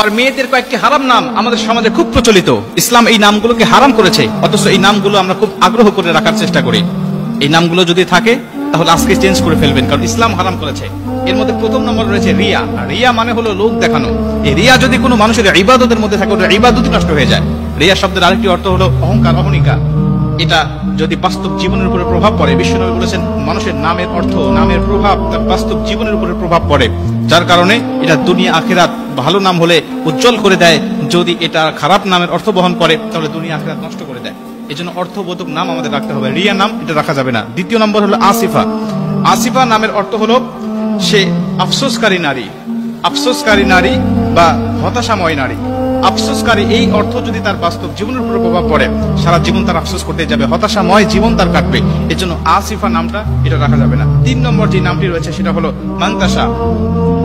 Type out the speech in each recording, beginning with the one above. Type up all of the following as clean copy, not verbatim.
আর মেয়েদের কয়েকটি হারাম নাম আমাদের সমাজে খুব প্রচলিত। ইসলাম এই নামগুলোকে হারাম করেছে, অথচ এই নামগুলো আমরা খুব আগ্রহ করে রাখার চেষ্টা করি। এই নামগুলো যদি থাকে তাহলে আজকে চেঞ্জ করে ফেলবেন, কারণ ইসলাম হারাম করেছে। এর মধ্যে প্রথম নম্বর রয়েছে রিয়া। রিয়া মানে হলো লোক দেখানো। এই রিয়া যদি কোনো মানুষের ইবাদতের মধ্যে থাকে, ওটা ইবাদতই নষ্ট হয়ে যায়। রিয়া শব্দের আরেকটি অর্থ হলো অহংকার, অহনিকা। এটা যদি বাস্তব জীবনের উপরে প্রভাব পড়ে, বিশ্বনবী বলেছেন মানুষের নামের অর্থ, নামের প্রভাব তার বাস্তব জীবনের উপরে প্রভাব পড়ে, যার কারণে এটা দুনিয়া আখিরাত ভালো নাম হলে উজ্জ্বল করে দেয়, যদি এটা খারাপ নামের অর্থ বহন করে তাহলে দুনিয়া আখিরাত নষ্ট করে দেয়। এই জন্য অর্থবোধক নাম আমাদের রাখতে হবে, রিয়া নাম এটা রাখা যাবে না। দ্বিতীয় নম্বর হলো আসিফা। আসিফা নামের অর্থ হলো সে আফসোসকারী নারী। আফসোসকারী নারী বা হতাশাময় নারী। আফসোসকারী এই অর্থ যদি তার বাস্তব জীবনের উপর প্রভাব পড়ে, সারা জীবন তার আফসোস করতে যাবে, হতাশাময় জীবন তার কাটবে। এই জন্য আসিফা নামটা এটা রাখা যাবে না। 3 নম্বর যে নামটি রয়েছে সেটা হলো মান্তাসা।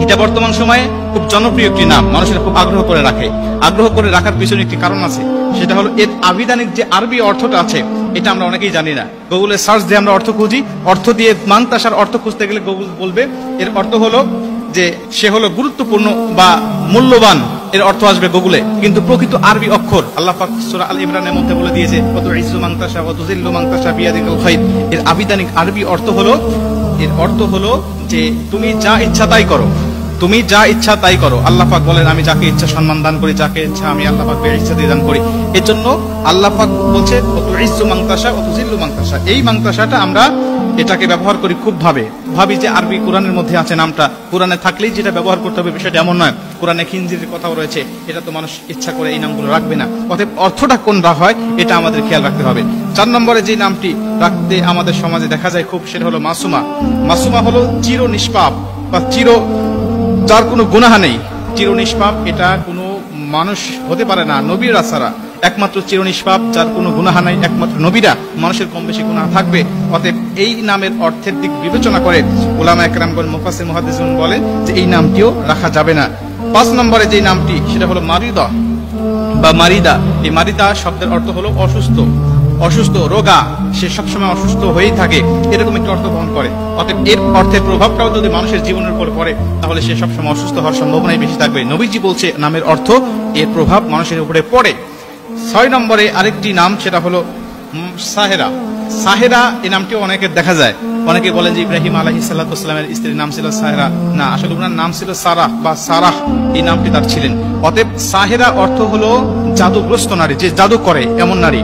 এটা বর্তমান সময়ে খুব জনপ্রিয় একটি নাম, মানুষেরা খুব আগ্রহ করে রাখে। আগ্রহ করে রাখার পিছনে একটি কারণ আছে, সেটা হলো এর আবিধানিক যে আরবি অর্থটা আছে এটা আমরা অনেকেই জানি না। গুগলে সার্চ দিয়ে আমরা অর্থ খুঁজি, অর্থ দিয়ে মান্তাসার অর্থ খুঁজতে গেলে গুগল বলবে এর অর্থ হলো যে সে হলো গুরুত্বপূর্ণ বা মূল্যবান, এর অর্থ আসবে গুগলে। কিন্তু প্রকৃত আরবি অক্ষর আল্লাহ পাক সূরা আল ইমরানের মধ্যে বলে দিয়েছে কত ইজ্জু মান্তাসা ওয়া তুযিল্লু মান্তাসা বিয়াদিকাল খায়র। এর আবিধানিক আরবি অর্থ হলো, এর অর্থ হলো যে তুমি যা ইচ্ছা তাই করো, তুমি যা ইচ্ছা তাই করো। আল্লাহ পাক বলেন আমি যাকে ইচ্ছা সম্মান দান করি, যাকে ইচ্ছা আমি আল্লাহ পাক ইচ্ছা দিয়ে দান করি। এর জন্য আল্লাহ পাক বলছে কত ইজ্জু মান্তাসা ওয়া তুযিল্লু মান্তাসা। এই মান্তাসাটা আমরা এটাকে ব্যবহার করি খুব ভাবি যে আরবি কোরআনের মধ্যে আছে নামটা, কোরআনে থাকলেই যেটা ব্যবহার করতে হবে বিষয়টা এমন নয়। কোরআনে খিনজিরের কথাও রয়েছে, এটা তো মানুষ ইচ্ছা করে এই নামগুলো রাখবে না। অতএব অর্থটা কোনটা হয় এটা আমাদের খেয়াল রাখতে হবে। 4 নম্বরে যে নামটি রাখতে আমাদের সমাজে দেখা যায় খুব, সেটা হলো মাসুমা। মাসুমা হলো চির নিষ্পাপ বা যার কোনো গুনাহ নেই, চির নিষ্পাপ। এটা কোনো মানুষ হতে পারে না, নবীরা ছাড়া একমাত্র চির নিষ্পাপ, যার কোনো গুনাহ নাই একমাত্র নবীরা। মানুষের কম বেশি গুনাহ থাকবে, অতএব এই নামের অর্থের দিক বিবেচনা করে উলামায়ে কেরামগণ মুফাসসির মুহাদ্দিসুন বলেন যে এই নামটিও রাখা যাবে না। 5 নম্বরে যে নামটি সেটা হলো মারিদা বা মারিদা। এই মারিদা শব্দের অর্থ হলো অসুস্থ, অসুস্থ, রোগা। সে সবসময় অসুস্থ হয়েই থাকে, এরকম একটি অর্থ বহন করে। অতএব এর অর্থের প্রভাবটাও যদি মানুষের জীবনের উপর পড়ে তাহলে সে সবসময় অসুস্থ হওয়ার সম্ভাবনাই বেশি থাকবে। নবীজি বলছে নামের অর্থ এর প্রভাব মানুষের উপরে পড়ে। 6 নম্বরে আরেকটি নাম সেটা হলো সাহেরা। সাহেরা এই নামটিও অনেকের দেখা যায়। অনেকে বলেন যে ইব্রাহিম আলাইহিস সালাতু ওয়াস সালামের স্ত্রীর নাম ছিল সাহেরা। না, আসলে ওনার নাম ছিল সারাহ বা সারাহ, এই নামটি তার ছিলেন। অতএব সাহেরা অর্থ হলো জাদুগ্রস্ত নারী, যে জাদু করে এমন নারী।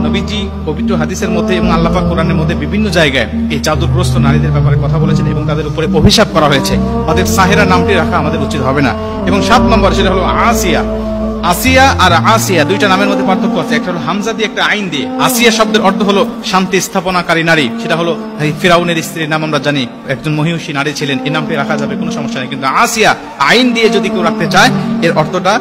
নবীজি পবিত্র হাদিসের মধ্যে এবং আল্লাহ পাক কোরআনের মধ্যে বিভিন্ন জায়গায় এই জাদুগ্রস্ত নারীদের ব্যাপারে কথা বলেছেন এবং তাদের উপরে অভিশাপ করা হয়েছে। অতএব সাহেরা নামটি রাখা আমাদের উচিত হবে না। এবং 7 নম্বর সেটা হলো আসিয়া। আসিয়া আর আসিয়া দুইটা নামের মধ্যে পার্থক্য আছে, একটা হলো হামজা দিয়ে একটা আইন দিয়ে। আসিয়া শব্দের অর্থ হলো শান্তি স্থাপনাকারী নারী, সেটা হলো ফিরাউনের স্ত্রীর নাম আমরা জানি, একজন মহিষী নারী ছিলেন, এই নামটি রাখা যাবে, কোনো সমস্যা নেই। কিন্তু আসিয়া আইন দিয়ে যদি কেউ রাখতে চায় এর অর্থটা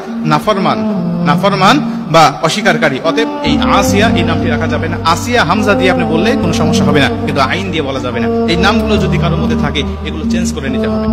নাফরমান বা অস্বীকারী। অতএব এই আসিয়া এই নামটি রাখা যাবে না। আসিয়া হামজা দিয়ে আপনি বললে কোনো সমস্যা হবে না, কিন্তু আইন দিয়ে বলা যাবে না। এই নামগুলো যদি কারোর মধ্যে থাকে এগুলো চেঞ্জ করে নিতে হবে।